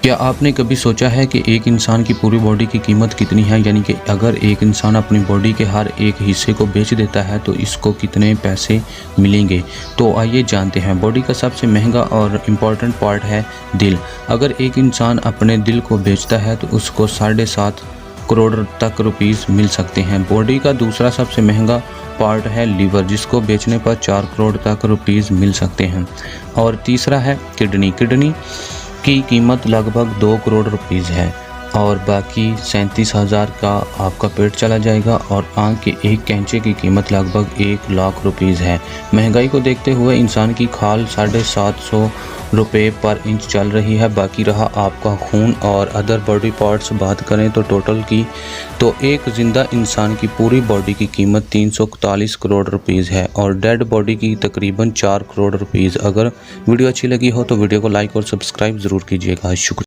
क्या आपने कभी सोचा है कि एक इंसान की पूरी बॉडी की कीमत कितनी है? यानी कि अगर एक इंसान अपनी बॉडी के हर एक हिस्से को बेच देता है तो इसको कितने पैसे मिलेंगे? तो आइए जानते हैं। बॉडी का सबसे महंगा और इम्पॉर्टेंट पार्ट है दिल। अगर एक इंसान अपने दिल को बेचता है तो उसको 7.5 करोड़ तक रुपीस मिल सकते हैं। बॉडी का दूसरा सबसे महंगा पार्ट है लीवर, जिसको बेचने पर 4 करोड़ तक रुपीस मिल सकते हैं। और तीसरा है किडनी की कीमत लगभग 2 करोड़ रुपीस है और बाकी 37,000 का आपका पेट चला जाएगा। और आंख के एक कैंचे की कीमत लगभग 1 लाख रुपीस है। महंगाई को देखते हुए इंसान की खाल 750 रुपये पर इंच चल रही है। बाकी रहा आपका खून और अदर बॉडी पार्ट्स बात करें तो टोटल की तो एक ज़िंदा इंसान की पूरी बॉडी की कीमत 341 करोड़ रुपीस है और डेड बॉडी की तकरीबन 4 करोड़ रुपीस। अगर वीडियो अच्छी लगी हो तो वीडियो को लाइक और सब्सक्राइब ज़रूर कीजिएगा। शुक्रिया।